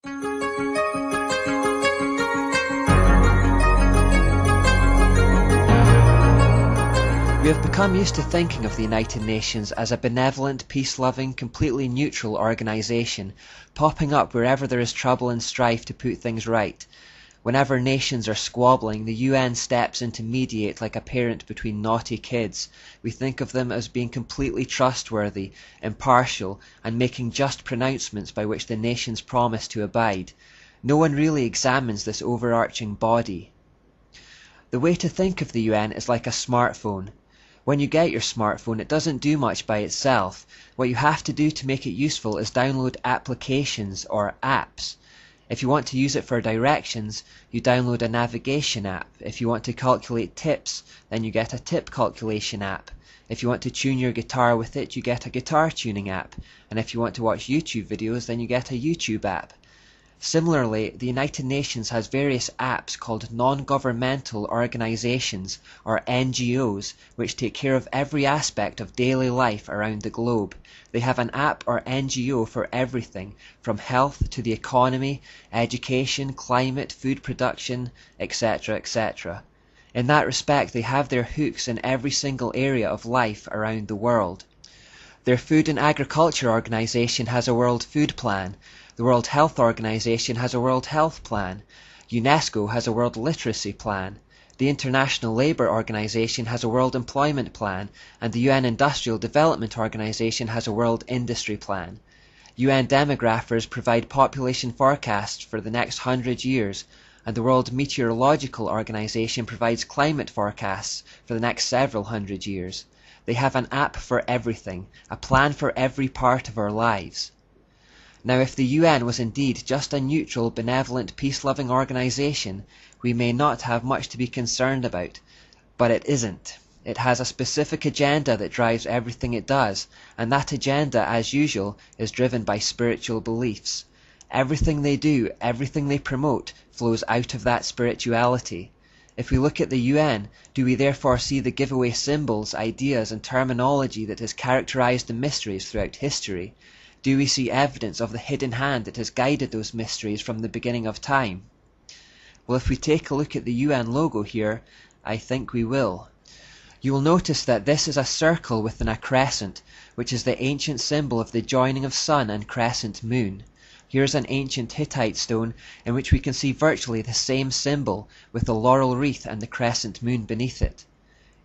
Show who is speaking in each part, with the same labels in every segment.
Speaker 1: We have become used to thinking of the United Nations as a benevolent, peace-loving, completely neutral organisation, popping up wherever there is trouble and strife to put things right. Whenever nations are squabbling, the UN steps in to mediate like a parent between naughty kids. We think of them as being completely trustworthy, impartial, and making just pronouncements by which the nations promise to abide. No one really examines this overarching body. The way to think of the UN is like a smartphone. When you get your smartphone, it doesn't do much by itself. What you have to do to make it useful is download applications or apps. If you want to use it for directions, you download a navigation app. If you want to calculate tips, then you get a tip calculation app. If you want to tune your guitar with it, you get a guitar tuning app. And if you want to watch YouTube videos, then you get a YouTube app. Similarly, the United Nations has various apps called non-governmental organizations, or NGOs, which take care of every aspect of daily life around the globe. They have an app or NGO for everything, from health to the economy, education, climate, food production, etc., etc. In that respect, they have their hooks in every single area of life around the world. Their Food and Agriculture Organization has a World Food Plan. The World Health Organization has a World Health Plan. UNESCO has a World Literacy Plan. The International Labour Organization has a World Employment Plan, and the UN Industrial Development Organization has a World Industry Plan. UN demographers provide population forecasts for the next 100 years, and the World Meteorological Organization provides climate forecasts for the next several hundred years. They have an app for everything, a plan for every part of our lives. Now, if the UN was indeed just a neutral, benevolent, peace-loving organisation, we may not have much to be concerned about. But it isn't. It has a specific agenda that drives everything it does, and that agenda, as usual, is driven by spiritual beliefs. Everything they do, everything they promote, flows out of that spirituality. If we look at the UN, do we therefore see the giveaway symbols, ideas, and terminology that has characterized the mysteries throughout history? Do we see evidence of the hidden hand that has guided those mysteries from the beginning of time? Well, if we take a look at the UN logo here, I think we will. You will notice that this is a circle within a crescent, which is the ancient symbol of the joining of sun and crescent moon. Here is an ancient Hittite stone in which we can see virtually the same symbol, with the laurel wreath and the crescent moon beneath it.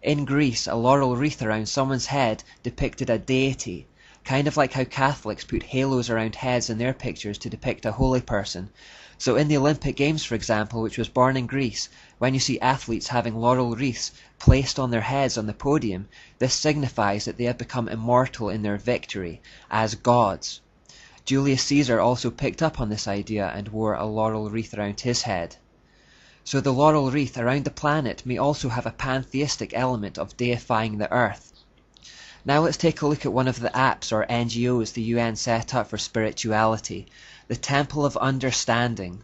Speaker 1: In Greece, a laurel wreath around someone's head depicted a deity, kind of like how Catholics put halos around heads in their pictures to depict a holy person. So in the Olympic Games, for example, which was born in Greece, when you see athletes having laurel wreaths placed on their heads on the podium, this signifies that they have become immortal in their victory, as gods. Julius Caesar also picked up on this idea and wore a laurel wreath around his head. So the laurel wreath around the planet may also have a pantheistic element of deifying the earth. Now let's take a look at one of the apps or NGOs the UN set up for spirituality, the Temple of Understanding.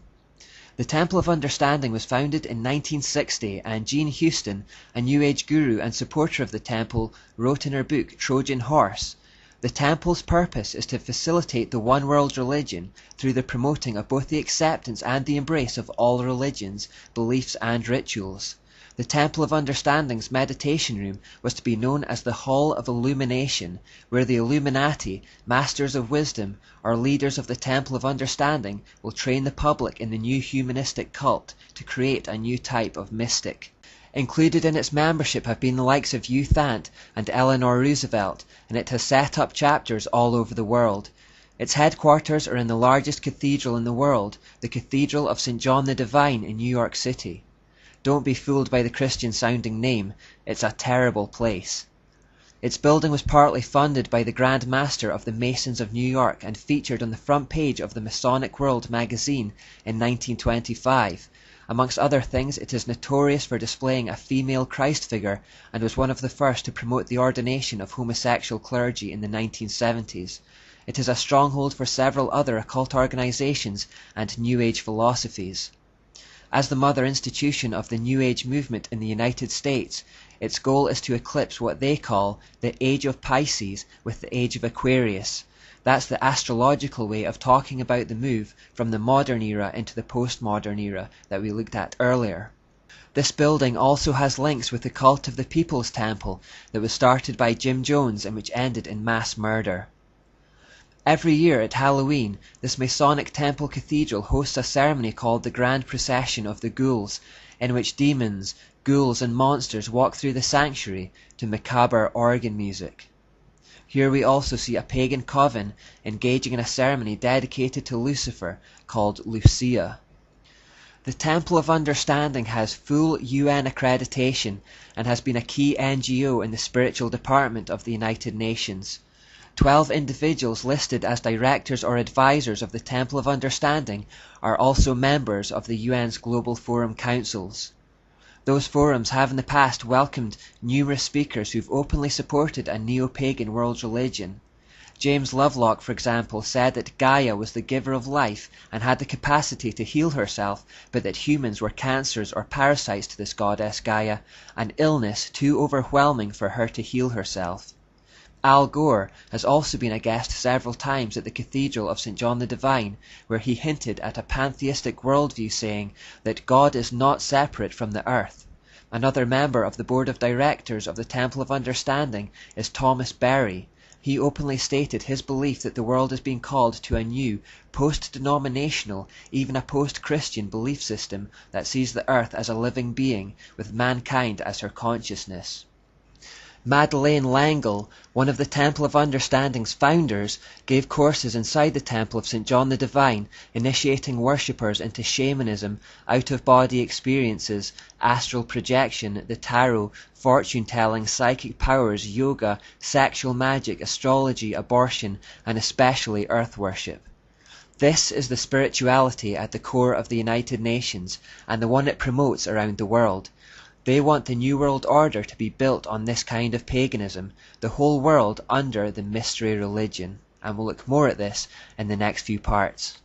Speaker 1: The Temple of Understanding was founded in 1960, and Jean Houston, a New Age guru and supporter of the temple, wrote in her book Trojan Horse, "The temple's purpose is to facilitate the one world religion through the promoting of both the acceptance and the embrace of all religions, beliefs and rituals. The Temple of Understanding's meditation room was to be known as the Hall of Illumination, where the Illuminati, masters of wisdom, or leaders of the Temple of Understanding, will train the public in the new humanistic cult to create a new type of mystic. Included in its membership have been the likes of Hugh Thant and Eleanor Roosevelt, and it has set up chapters all over the world. Its headquarters are in the largest cathedral in the world, the Cathedral of St. John the Divine in New York City. Don't be fooled by the Christian-sounding name, it's a terrible place. Its building was partly funded by the Grand Master of the Masons of New York and featured on the front page of the Masonic World magazine in 1925. Amongst other things, it is notorious for displaying a female Christ figure and was one of the first to promote the ordination of homosexual clergy in the 1970s. It is a stronghold for several other occult organizations and New Age philosophies. As the mother institution of the New Age movement in the United States, its goal is to eclipse what they call the Age of Pisces with the Age of Aquarius. That's the astrological way of talking about the move from the modern era into the postmodern era that we looked at earlier. This building also has links with the cult of the People's Temple that was started by Jim Jones and which ended in mass murder. Every year at Halloween, this Masonic temple cathedral hosts a ceremony called the Grand Procession of the Ghouls, in which demons, ghouls and monsters walk through the sanctuary to macabre organ music. Here we also see a pagan coven engaging in a ceremony dedicated to Lucifer called Lucia. The Temple of Understanding has full UN accreditation and has been a key NGO in the spiritual department of the United Nations. 12 individuals listed as directors or advisors of the Temple of Understanding are also members of the UN's Global Forum Councils. Those forums have in the past welcomed numerous speakers who've openly supported a neo-pagan world religion. James Lovelock, for example, said that Gaia was the giver of life and had the capacity to heal herself, but that humans were cancers or parasites to this goddess Gaia, an illness too overwhelming for her to heal herself. Al Gore has also been a guest several times at the Cathedral of St. John the Divine, where he hinted at a pantheistic worldview, saying that God is not separate from the earth. Another member of the board of directors of the Temple of Understanding is Thomas Berry. He openly stated his belief that the world is being called to a new, post-denominational, even a post-Christian belief system that sees the earth as a living being, with mankind as her consciousness. Madeleine L'Engle, one of the Temple of Understanding's founders, gave courses inside the Temple of St. John the Divine, initiating worshippers into shamanism, out-of-body experiences, astral projection, the tarot, fortune-telling, psychic powers, yoga, sexual magic, astrology, abortion, and especially earth worship. This is the spirituality at the core of the United Nations, and the one it promotes around the world. They want the New World Order to be built on this kind of paganism, the whole world under the mystery religion, and we'll look more at this in the next few parts.